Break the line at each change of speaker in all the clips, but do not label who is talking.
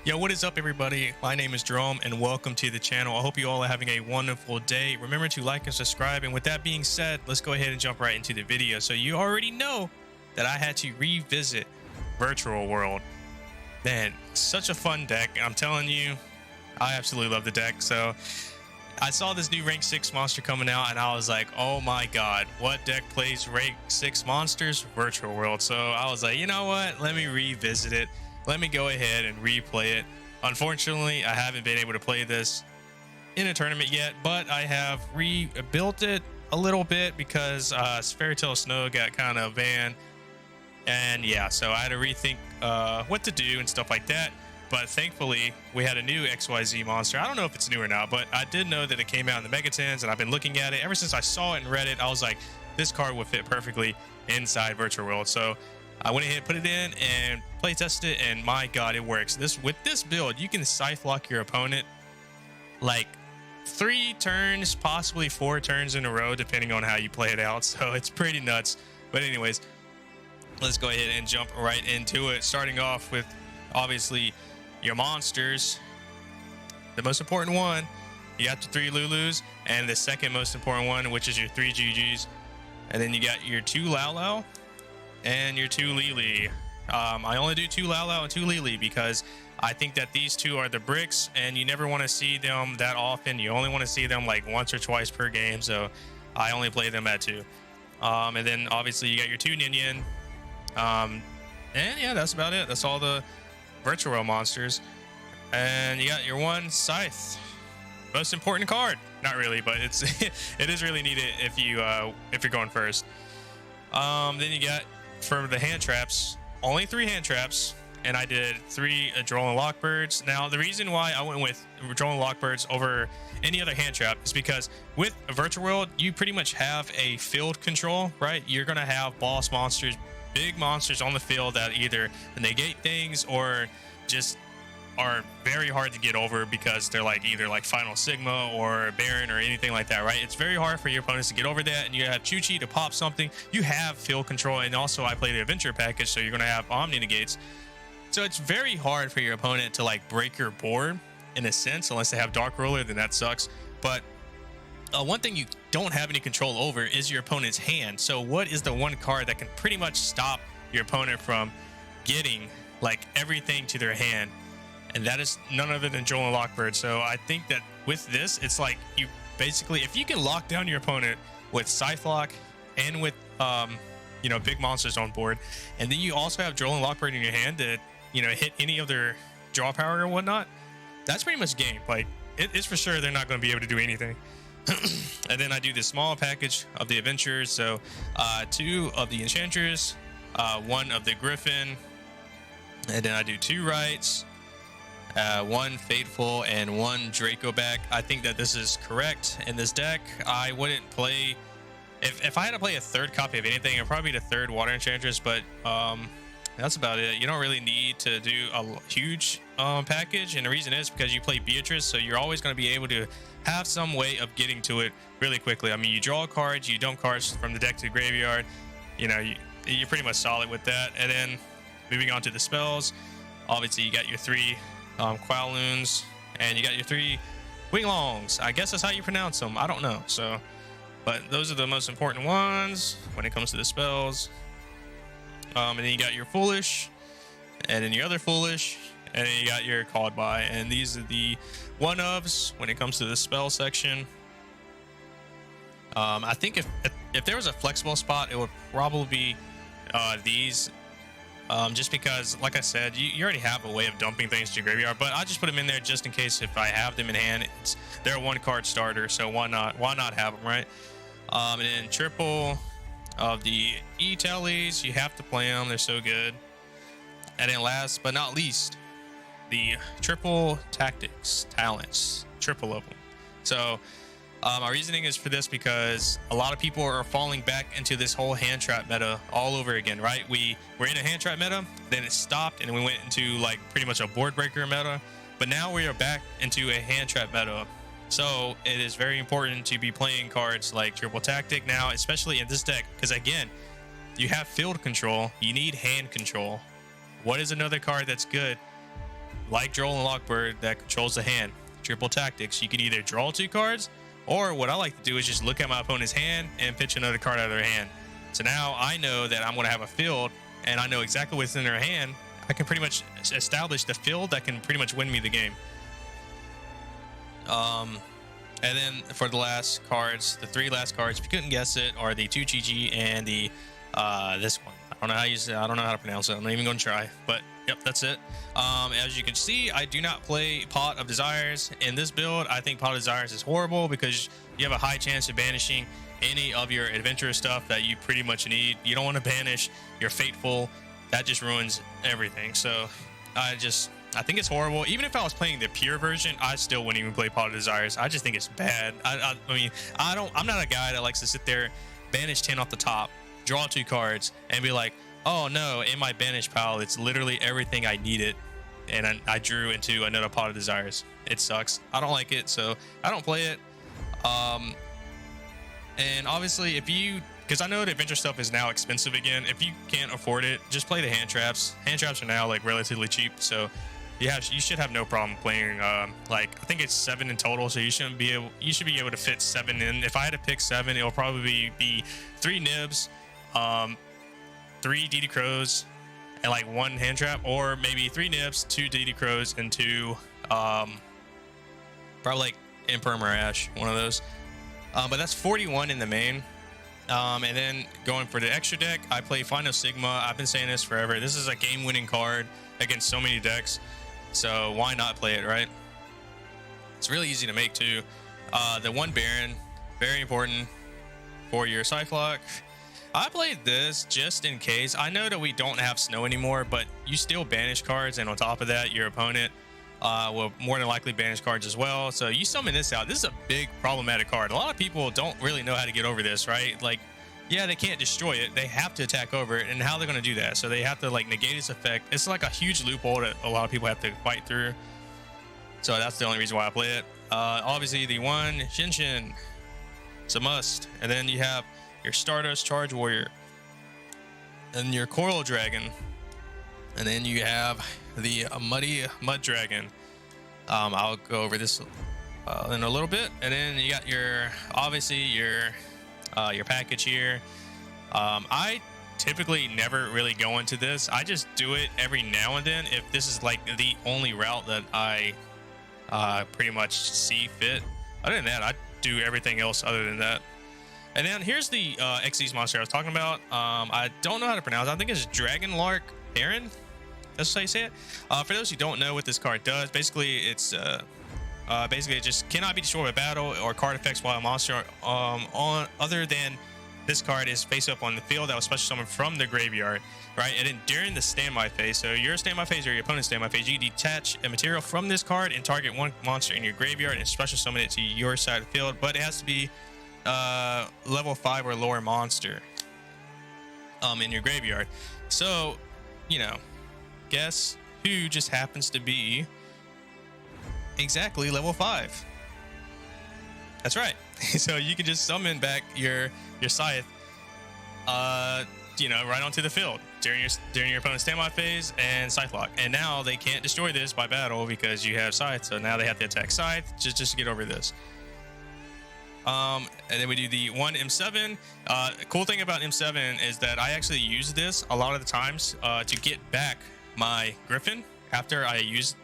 Yo, what is up, everybody? My name is Jerome, and welcome to the channel. I hope you all are having a wonderful day. Remember to like and subscribe. And with that being said, let's go ahead and jump right into the video. So you already know that I had to revisit Virtual World. Man, such a fun deck. I'm telling you, I absolutely love the deck. So I saw this new rank 6 monster coming out, and I was like, oh my god, what deck plays rank 6 monsters? Virtual World. So I was like, you know what, let me revisit it. Let me go ahead and replay it. Unfortunately, I haven't been able to play this in a tournament yet, but I have rebuilt it a little bit because Fairy Tale Snow got kind of banned. And yeah, so I had to rethink what to do and stuff like that. But thankfully, we had a new XYZ monster. I don't know if it's new or not, but I did know that it came out in the Megatins, and I've been looking at it. Ever since I saw it and read it, I was like, this card would fit perfectly inside Virtual World. So I went ahead, put it in, and play tested it, and my god, it works. With this build, you can Scythe Lock your opponent like 3 turns, possibly 4 turns in a row, depending on how you play it out. So it's pretty nuts. But anyways, let's go ahead and jump right into it. Starting off with, obviously, your monsters. The most important one, you got the 3 Lulus, and the second most important one, which is your 3 GGs. And then you got your 2 Laulau and your 2 Lili. I only do 2 Laulau and 2 Lili because I think that these two are the bricks, and you never want to see them that often. You only want to see them like once or twice per game, so I only play them at 2. And then obviously you got your 2 Ninian. And yeah, that's about it. That's all the Virtual World monsters. And you got your 1 Scythe. Most important card. Not really, but it's it is really needed if you're going first. Then you got, for the hand traps, only 3 hand traps, and I did 3 Adrolan Lockbirds. Now, the reason why I went with Adrolan Lockbirds over any other hand trap is because with a Virtual World, you pretty much have a field control, right? You're gonna have boss monsters, big monsters on the field that either negate things or just are very hard to get over because they're like either like Final Sigma or Baron or anything like that, right? It's very hard for your opponents to get over that, and you have Chuchi to pop something. You have field control, and also I play the adventure package, so you're going to have Omni negates. So it's very hard for your opponent to like break your board in a sense, unless they have Dark Ruler, then that sucks. But one thing you don't have any control over is your opponent's hand. So what is the one card that can pretty much stop your opponent from getting like everything to their hand? And that is none other than Adrolan Lockbird. So I think that with this, it's like you basically, if you can lock down your opponent with Scythe Lock and with big monsters on board, and then you also have Adrolan Lockbird in your hand to hit any of their draw power or whatnot, that's pretty much game. Like it's for sure they're not going to be able to do anything. And then I do this small package of the adventures. So 2 of the Enchantress, 1 of the Griffin, and then I do 2 Rights, 1 Fateful, and 1 Draco back. I think that this is correct in this deck. I wouldn't play, if I had to play a 3rd copy of anything, it'd probably be the 3rd Water Enchantress, but that's about it. You don't really need to do a huge package, and the reason is because you play Beatrice, so you're always going to be able to have some way of getting to it really quickly. I mean, you draw cards, you dump cards from the deck to the graveyard. You're pretty much solid with that. And then moving on to the spells, obviously you got your 3 Qualoons, and you got your 3 Winglongs. I guess that's how you pronounce them. I don't know. So, but those are the most important ones when it comes to the spells. And then you got your Foolish, and then your other Foolish, and then you got your Called By. And these are the one-ofs when it comes to the spell section. I think if there was a flexible spot, it would probably be these. Just because, like I said, you already have a way of dumping things to your graveyard, but I just put them in there just in case if I have them in hand. They're a 1-card starter, so why not have them, right? And then triple of the E-Tallies, you have to play them. They're so good. And then last but not least, the triple tactics talents, triple of them. So my reasoning is for this because a lot of people are falling back into this whole hand trap meta all over again, right? We were in a hand trap meta, then it stopped, and we went into like pretty much a board breaker meta, but now we are back into a hand trap meta. So it is very important to be playing cards like triple tactic now, especially in this deck, because again, you have field control, you need hand control. What is another card that's good like Droll and Lockbird, that controls the hand. Triple tactics. You can either draw 2 cards, or what I like to do is just look at my opponent's hand and pitch another card out of their hand. So now I know that I'm going to have a field, and I know exactly what's in their hand. I can pretty much establish the field that can pretty much win me the game. And then for the last cards, the 3 last cards, if you couldn't guess it, are the 2 GG and the this one. I don't know how to use it. I don't know how to pronounce it. I'm not even going to try. But yep, that's it. As you can see, I do not play Pot of Desires in this build. I think Pot of Desires is horrible because you have a high chance of banishing any of your adventurous stuff that you pretty much need. You don't want to banish your Fateful. That just ruins everything. So I think it's horrible. Even if I was playing the pure version, I still wouldn't even play Pot of Desires. I just think it's bad. I mean, I'm not a guy that likes to sit there, banish 10 off the top, draw 2 cards, and be like, oh no, in my banish pile, it's literally everything I needed, and I drew into another Pot of Desires. It sucks. I don't like it, so I don't play it. And obviously, because I know the adventure stuff is now expensive again. If you can't afford it, just play the hand traps. Hand traps are now like relatively cheap, so you should have no problem playing. Like I think it's 7 in total, so you should be able to fit 7 in. If I had to pick 7, it'll probably be 3 nibs, 3 DD Crows, and like 1 hand trap, or maybe 3 nibs, 2 DD Crows, and 2 probably like Imperm or Ash, one of those. But that's 41 in the main. And then going for the extra deck, I play Final Sigma. I've been saying this forever. This is a game-winning card against so many decks, so why not play it, right? It's really easy to make too. The 1 Baron, very important for your Cyclock. I played this just in case. I know that we don't have snow anymore, but you still banish cards, and on top of that, your opponent will more than likely banish cards as well. So you summon this out. This is a big problematic card. A lot of people don't really know how to get over this, right? Like, yeah, they can't destroy it. They have to attack over it. And how they're going to do that? So they have to like negate its effect. It's like a huge loophole that a lot of people have to fight through. So that's the only reason why I play it. Obviously, the 1 Shinshin, it's a must. And then you have your Stardust Charge Warrior, and your Coral Dragon, and then you have the Muddy Mud Dragon. I'll go over this in a little bit. And then you got your package here. I typically never really go into this. I just do it every now and then if this is like the only route that I pretty much see fit. Other than that, I do everything else other than that. And then here's the Xyz monster I was talking about. I don't know how to pronounce it. I think it's Dragonlark Baron. That's how you say it. For those who don't know what this card does, basically it's basically it just cannot be destroyed by battle or card effects while a monster other than this card is face up on the field that was special summoned from the graveyard, right? And then during the standby phase, so your standby phase or your opponent's standby phase, you detach a material from this card and target 1 monster in your graveyard and special summon it to your side of the field, but it has to be level 5 or lower monster in your graveyard. So, you know, guess who just happens to be exactly level 5? That's right. So you can just summon back your Scythe, you know, right onto the field during your opponent's standby phase and Scythe lock. And now they can't destroy this by battle because you have Scythe. So now they have to attack Scythe just to get over this. And then we do the 1 M7. Cool thing about M7 is that I actually use this a lot of the times to get back my Griffin after I use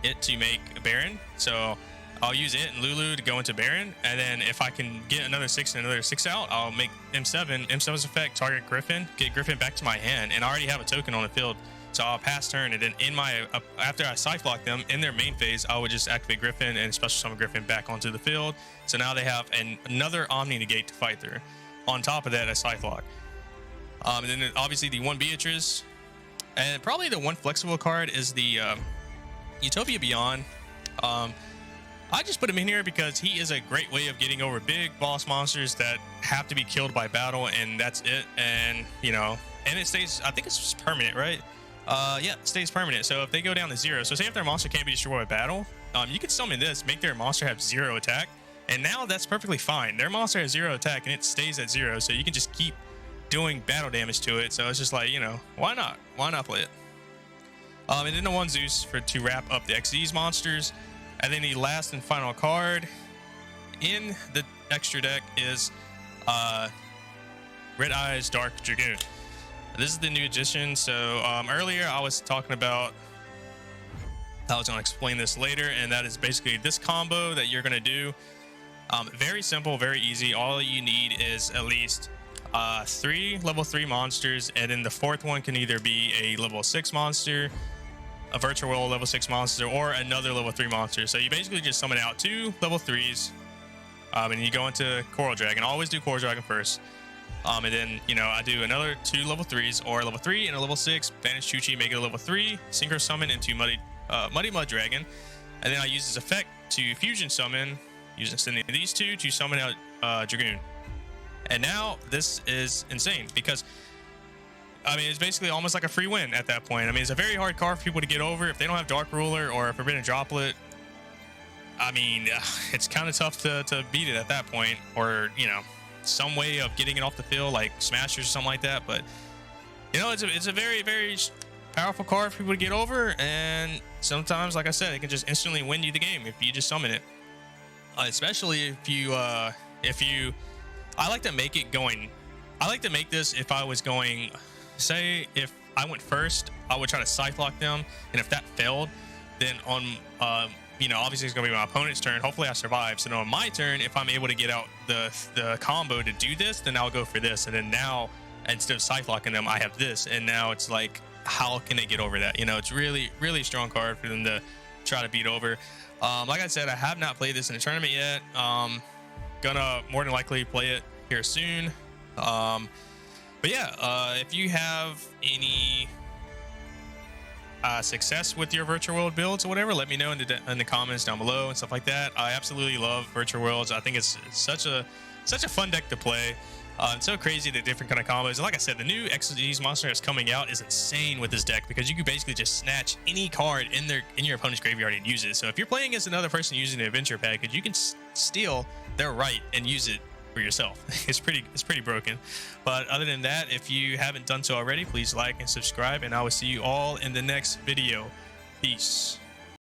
it to make a Baron. So I'll use it and Lulu to go into Baron, and then if I can get another 6 and another 6 out, I'll make M7. M7's effect, target Griffin, get Griffin back to my hand, and I already have a token on the field. So I'll pass turn, and then in my after I Scythe block them in their main phase, I would just activate Griffin and special summon Griffin back onto the field. So now they have another Omni Negate to fight through. On top of that, a Scythe lock. And then obviously the 1 Beatrice, and probably the 1 flexible card is the Utopia Beyond. I just put him in here because he is a great way of getting over big boss monsters that have to be killed by battle, and that's it. And you know, and it stays, I think it's just permanent, right? Yeah, it stays permanent. So if they go down to 0, so say if their monster can't be destroyed by battle, you can summon this, make their monster have 0 attack, and now that's perfectly fine. Their monster has 0 attack and it stays at 0, so you can just keep doing battle damage to it. So it's just like, you know, why not play it? And then the one Zeus to wrap up the XD's monsters. And then the last and final card in the extra deck is Red Eyes Dark Dragoon. This is the new addition. So earlier I was talking about, I was going to explain this later, and that is basically this combo that you're going to do. Very simple, very easy. All you need is at least 3 level 3 monsters, and then the fourth one can either be a level 6 monster, a Virtual World level 6 monster, or another level 3 monster. So you basically just summon out 2 level 3s, and you go into Coral Dragon. Always do Coral Dragon first. And then, you know, I do another 2 level 3s, or a level 3 and a level 6. Banish Chuchi, make it a level 3. Synchro summon into Muddy Mud Dragon. And then I use this effect to fusion summon, sending these 2 to summon out Dragoon. And now this is insane because, I mean, it's basically almost like a free win at that point. I mean, it's a very hard card for people to get over. If they don't have Dark Ruler or Forbidden Droplet, I mean, it's kind of tough to beat it at that point, or, you know, some way of getting it off the field like Smashers or something like that. But, you know, it's a very, very powerful card for people to get over, and sometimes, like I said, it can just instantly win you the game if you just summon it. Especially if you I like to make it going, I like to make this if I was going, say if I went first, I would try to Scythe Lock them, and if that failed, then on you know, obviously it's gonna be my opponent's turn. Hopefully I survive. So then on my turn, if I'm able to get out the combo to do this, then I'll go for this. And then now, instead of Scythe Locking them, I have this, and now it's like, how can they get over that? You know, it's really, really strong card for them to try to beat over. Like I said, I have not played this in a tournament yet. Gonna more than likely play it here soon. But yeah, if you have any success with your Virtual World builds or whatever, let me know in the comments down below and stuff like that. I absolutely love Virtual Worlds. I think it's such a fun deck to play. It's so crazy, the different kind of combos. And like I said, the new XD's monster that's coming out is insane with this deck, because you can basically just snatch any card in your opponent's graveyard and use it. So if you're playing against another person using the adventure package, you can steal their right and use it for yourself. It's pretty broken. But other than that, if you haven't done so already, please like and subscribe, and I will see you all in the next video. Peace.